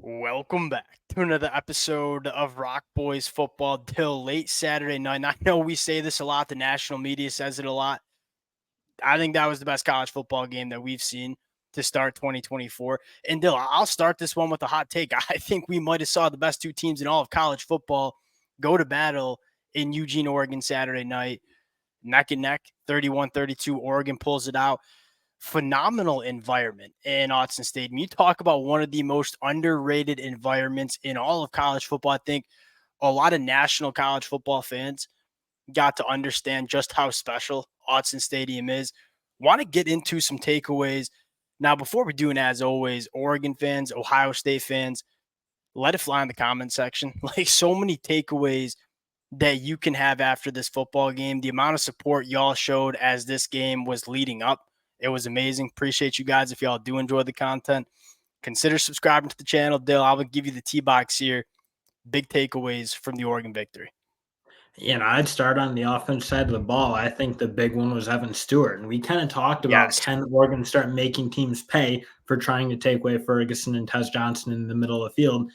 Welcome back to another episode of Rock Boys Football till late Saturday night. And I know we say this a lot, the national media says it a lot. I think that was the best college football game that we've seen to start 2024. And Dill, I'll start this one with a hot take. I think we might have saw the best two teams in all of college football go to battle in Eugene, Oregon Saturday night. Neck and neck, 31-32. Oregon pulls it out. Phenomenal environment in Autzen Stadium. You talk about one of the most underrated environments in all of college football. I think a lot of national college football fans got to understand just how special Autzen Stadium is. Want to get into some takeaways. Now, before we do, and as always, Oregon fans, Ohio State fans, let it fly in the comment section. Like so many takeaways that you can have after this football game. The amount of support y'all showed as this game was leading up, it was amazing. Appreciate you guys. If y'all do enjoy the content, consider subscribing to the channel. Dale, I will give you the T-box here. Big takeaways from the Oregon victory. I'd start on the offense side of the ball. I think the big one was Evan Stewart. And we kind of talked about, Yes. can Oregon start making teams pay for trying to take away Ferguson and Tez Johnson in the middle of the field?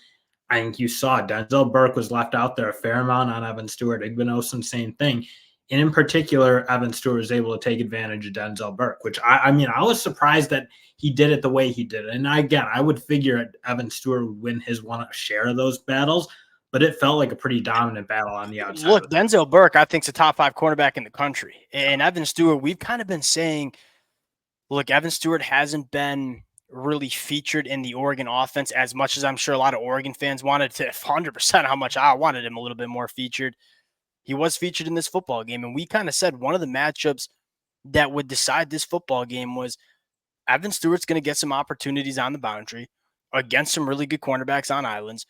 I think you saw Denzel Burke was left out there a fair amount on Evan Stewart. Igbenogson, same thing. And in particular, Evan Stewart was able to take advantage of Denzel Burke, which I was surprised that he did it the way he did it. And I would figure Evan Stewart would win his one share of those battles, but it felt like a pretty dominant battle on the outside. Look, Denzel Burke, I think, is a top 5 cornerback in the country. And Evan Stewart, we've kind of been saying, look, Evan Stewart hasn't been really featured in the Oregon offense as much as I'm sure a lot of Oregon fans wanted to, 100% how much I wanted him a little bit more featured. He was featured in this football game. And we kind of said one of the matchups that would decide this football game was Evan Stewart's going to get some opportunities on the boundary against some really good cornerbacks on islands.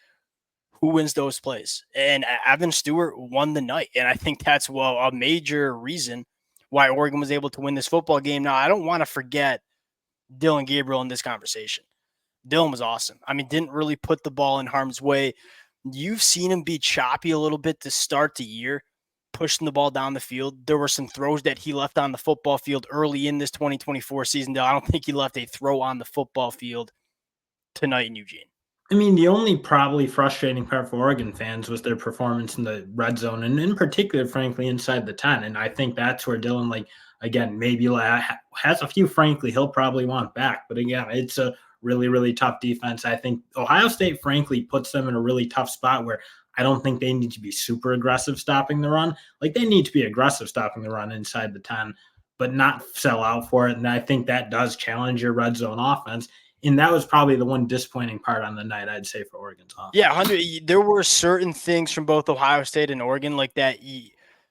Who wins those plays? And Evan Stewart won the night. And I think that's a major reason why Oregon was able to win this football game. Now, I don't want to forget Dylan Gabriel in this conversation. Dylan was awesome. I mean, didn't really put the ball in harm's way. You've seen him be choppy a little bit to start the year, pushing the ball down the field. There were some throws that he left on the football field early in this 2024 season. I don't think he left a throw on the football field tonight in Eugene. I mean, the only probably frustrating part for Oregon fans was their performance in the red zone, and in particular, frankly, inside the 10. And I think that's where Dylan, again, maybe has a few, frankly, he'll probably want back. But again, it's a really, really tough defense. I think Ohio State, frankly, puts them in a really tough spot where I don't think they need to be super aggressive stopping the run. Like, they need to be aggressive stopping the run inside the 10, but not sell out for it. And I think that does challenge your red zone offense. And that was probably the one disappointing part on the night, I'd say, for Oregon's offense. Yeah, 100. There were certain things from both Ohio State and Oregon like that.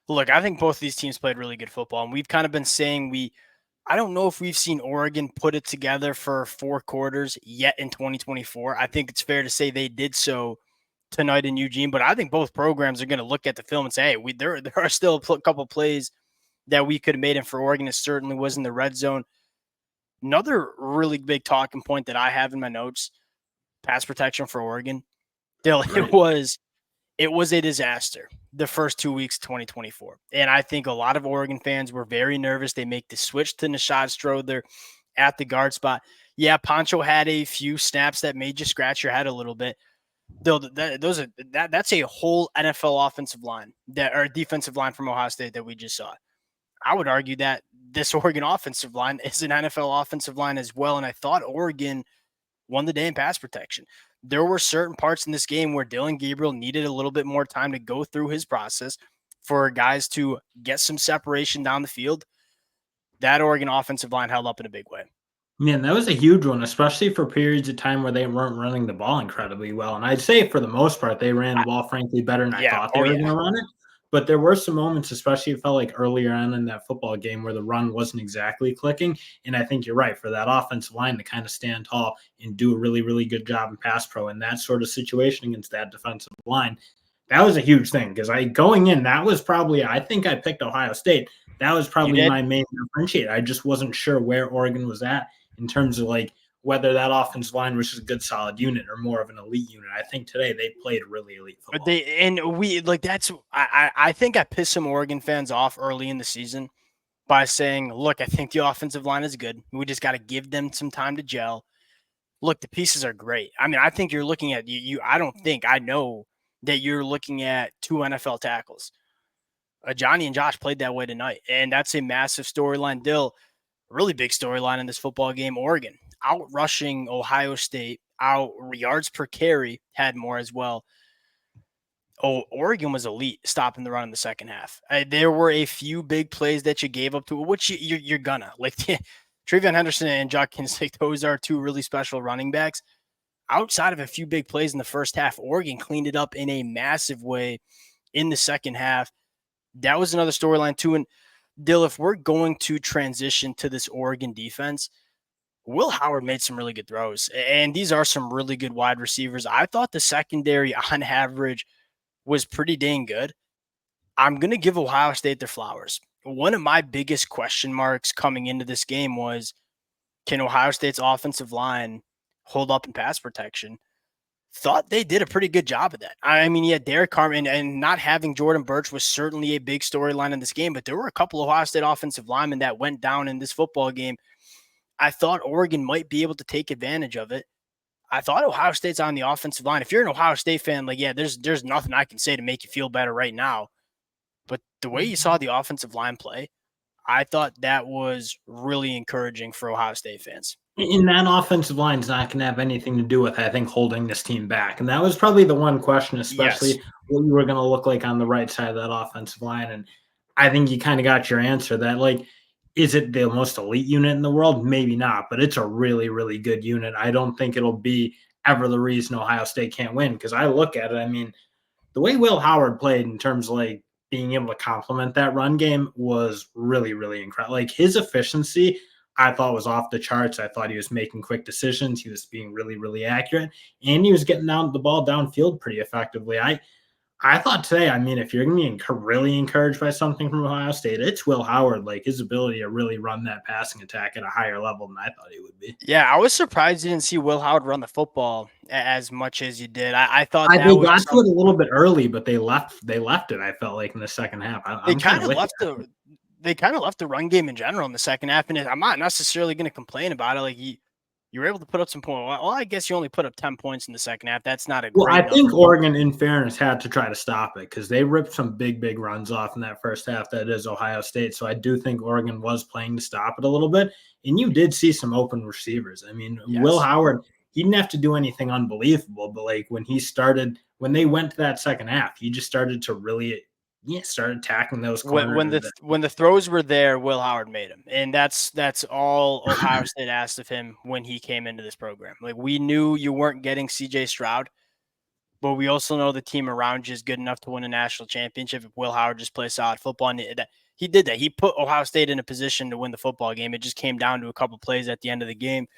Look, I think both of these teams played really good football, and we've kind of been saying I don't know if we've seen Oregon put it together for 4 quarters yet in 2024. I think it's fair to say they did so tonight in Eugene, but I think both programs are going to look at the film and say, hey, there are still a couple plays that we could have made, and for Oregon, it certainly was in the red zone. Another really big talking point that I have in my notes, pass protection for Oregon. It was a disaster the first 2 weeks of 2024. And I think a lot of Oregon fans were very nervous. They make the switch to Nishad Strother at the guard spot. Yeah, Poncho had a few snaps that made you scratch your head a little bit. That's a whole NFL offensive line or defensive line from Ohio State that we just saw. I would argue that this Oregon offensive line is an NFL offensive line as well. And I thought Oregon won the day in pass protection. There were certain parts in this game where Dylan Gabriel needed a little bit more time to go through his process for guys to get some separation down the field. That Oregon offensive line held up in a big way. Man, that was a huge one, especially for periods of time where they weren't running the ball incredibly well. And I'd say for the most part, they ran the ball, frankly, better than I thought they were going to run it. But there were some moments, especially it felt like earlier on in that football game, where the run wasn't exactly clicking. And I think you're right, for that offensive line to kind of stand tall and do a really, really good job in pass pro in that sort of situation against that defensive line, that was a huge thing. Because going in, that was probably, I think I picked Ohio State. That was probably my main differentiator. I just wasn't sure where Oregon was at in terms of whether that offensive line was just a good solid unit or more of an elite unit. I think today they played really elite football. I think I pissed some Oregon fans off early in the season by saying, look, I think the offensive line is good. We just got to give them some time to gel. look, the pieces are great. I mean, I think you're looking at I know that you're looking at two NFL tackles. Johnny and Josh played that way tonight, and that's a massive storyline. Dill, really big storyline in this football game. Oregon out rushing Ohio State, out yards per carry, had more as well. Oh, Oregon was elite stopping the run in the second half. There were a few big plays that you gave up to, which you're gonna like. Trevion Henderson and Judkins, like those are two really special running backs. Outside of a few big plays in the first half, Oregon cleaned it up in a massive way in the second half. That was another storyline too. And Dill, if we're going to transition to this Oregon defense, Will Howard made some really good throws, and these are some really good wide receivers. I thought the secondary on average was pretty dang good. I'm going to give Ohio State their flowers. One of my biggest question marks coming into this game was, can Ohio State's offensive line hold up in pass protection? Thought they did a pretty good job of that. I mean, yeah, Derek Carmen and not having Jordan Burch was certainly a big storyline in this game, but there were a couple of Ohio State offensive linemen that went down in this football game. I thought Oregon might be able to take advantage of it. I thought Ohio State's on the offensive line. If you're an Ohio State fan, like, yeah, there's nothing I can say to make you feel better right now. But the way you saw the offensive line play, I thought that was really encouraging for Ohio State fans. And that offensive line is not going to have anything to do with, I think, holding this team back. And that was probably the one question, especially Yes. what you were going to look like on the right side of that offensive line. And I think you kind of got your answer that, like, is it the most elite unit in the world? Maybe not, but it's a really, really good unit. I don't think it'll be ever the reason Ohio State can't win, because I look at it, I mean, the way Will Howard played in terms of like being able to complement that run game was really, really incredible. Like his efficiency, I thought was off the charts. I thought he was making quick decisions. He was being really, really accurate, and he was getting down the ball downfield pretty effectively. I thought today, I mean, if you're going to be really encouraged by something from Ohio State, it's Will Howard, like his ability to really run that passing attack at a higher level than I thought he would be. Yeah, I was surprised you didn't see Will Howard run the football as much as you did. I thought that They was got to some. it a little bit early, but they left. They left it. I felt like in the second half. They I'm kind kind of of with left you. the run game in general in the second half, and I'm not necessarily going to complain about it. Like you were able to put up some points. Well, I guess you only put up 10 points in the second half. That's not a Well, I great think number. Oregon, in fairness, had to try to stop it because they ripped some big, big runs off in that first half. That is Ohio State. So I do think Oregon was playing to stop it a little bit. And you did see some open receivers. I mean, Will Yes. Howard, he didn't have to do anything unbelievable, but like when they went to that second half, he just started to really, start attacking those corners. When the throws were there, Will Howard made them, and that's all Ohio State asked of him when he came into this program. Like we knew you weren't getting C.J. Stroud, but we also know the team around you is good enough to win a national championship if Will Howard just plays solid football. And he did that. He put Ohio State in a position to win the football game. It just came down to a couple plays at the end of the game.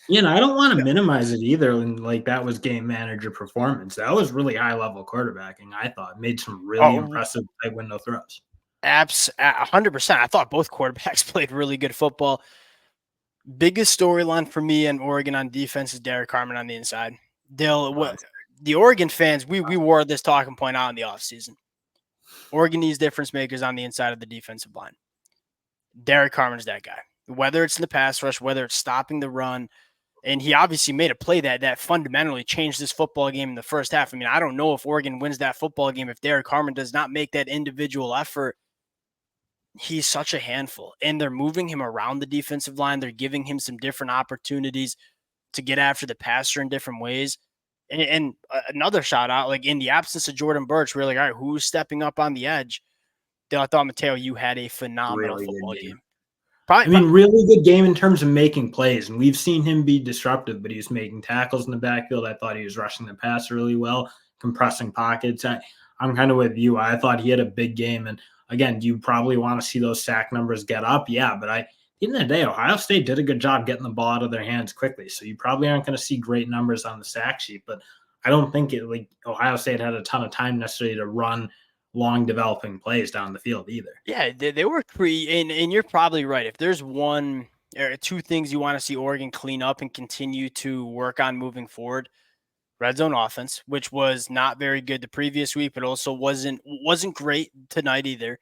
I don't want to minimize it either. And like that was game manager performance. That was really high level quarterbacking. I thought made some really Oh, impressive tight window throws. 100%. I thought both quarterbacks played really good football. Biggest storyline for me in Oregon on defense is Derek Carmen on the inside. The Oregon fans, we wore this talking point out in the offseason. Oregon needs difference makers on the inside of the defensive line. Derek Carmen's that guy. Whether it's in the pass rush, whether it's stopping the run, and he obviously made a play that fundamentally changed this football game in the first half. I mean, I don't know if Oregon wins that football game if Derek Carmen does not make that individual effort. He's such a handful, and they're moving him around the defensive line. They're giving him some different opportunities to get after the passer in different ways. And another shout out, like in the absence of Jordan Burch, we're like, all right, who's stepping up on the edge? I thought, Mateo, you had a phenomenal Really good football game. game. Probably, Really good game in terms of making plays. And we've seen him be disruptive, but he was making tackles in the backfield. I thought he was rushing the pass really well, compressing pockets. I'm kind of with you. I thought he had a big game. And again, do you probably want to see those sack numbers get up? Yeah, but at the end of the day, Ohio State did a good job getting the ball out of their hands quickly. So you probably aren't going to see great numbers on the sack sheet. But I don't think Ohio State had a ton of time necessarily to run long developing plays down the field either. yeah, they were and you're probably right. If there's one or two things you want to see Oregon clean up and continue to work on moving forward, red zone offense, which was not very good the previous week, but also wasn't great tonight either.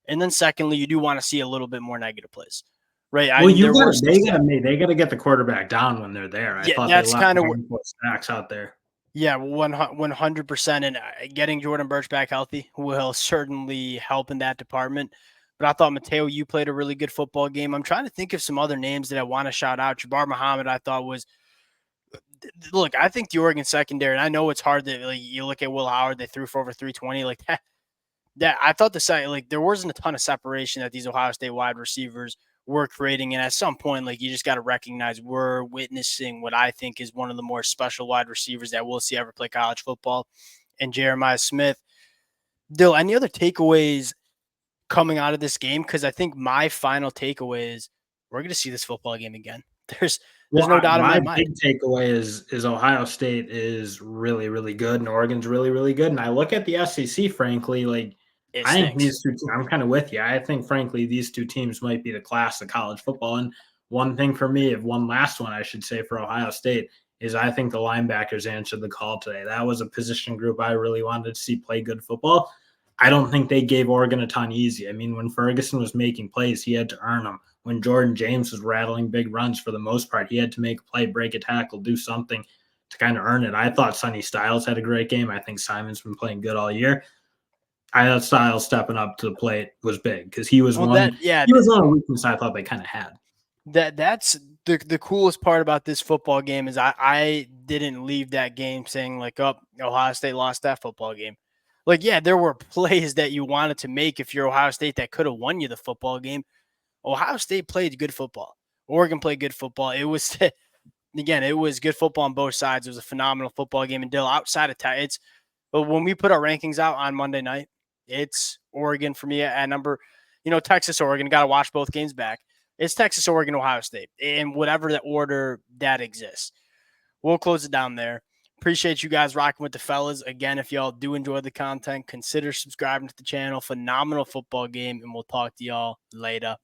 And then secondly, you do want to see a little bit more negative plays. right? I Well, mean, you there got were to some they got to get the quarterback down when they're there. I yeah, thought they that's left kind of a what handful of sacks out there. yeah, 100%. And getting Jordan Burch back healthy will certainly help in that department. But I thought, Mateo, you played a really good football game. I'm trying to think of some other names that I want to shout out. Jabbar Muhammad, I thought was look. I think the Oregon secondary, and I know it's hard to like, you look at Will Howard, they threw for over 320 like that. That I thought the site like there wasn't a ton of separation that these Ohio State wide receivers were creating, and at some point, like you just got to recognize we're witnessing what I think is one of the more special wide receivers that we'll see ever play college football, and Jeremiah Smith. Dill, any other takeaways coming out of this game? Because I think my final takeaway is we're going to see this football game again. There's Well, no doubt in my my mind. big takeaway is Ohio State is really, really good, and Oregon's really, really good. And I look at the SEC, frankly, like It I think stinks. these two. I'm kind of with you. I think, frankly, these two teams might be the class of college football. And one thing for me, if one last one I should say for Ohio State is I think the linebackers answered the call today. That was a position group I really wanted to see play good football. I don't think they gave Oregon a ton easy. I mean, when Ferguson was making plays, he had to earn them. When Jordan James was rattling big runs for the most part, he had to make a play, break a tackle, do something to kind of earn it. I thought Sonny Styles had a great game. I think Simon's been playing good all year. I thought Styles stepping up to the plate was big because he was Well, one. that yeah, He was one of the weaknesses I thought they kind of had. that's the coolest part about this football game is I didn't leave that game saying like, oh, Ohio State lost that football game. Like, yeah, there were plays that you wanted to make if you're Ohio State that could have won you the football game. Ohio State played good football. Oregon played good football. It was again, it was good football on both sides. It was a phenomenal football game. And Dill, outside of it's but when we put our rankings out on Monday night, it's Oregon for me at number, Texas, Oregon. Got to watch both games back. It's Texas, Oregon, Ohio State, in whatever the order that exists. We'll close it down there. Appreciate you guys rocking with the fellas. Again, if y'all do enjoy the content, consider subscribing to the channel. Phenomenal football game, and we'll talk to y'all later.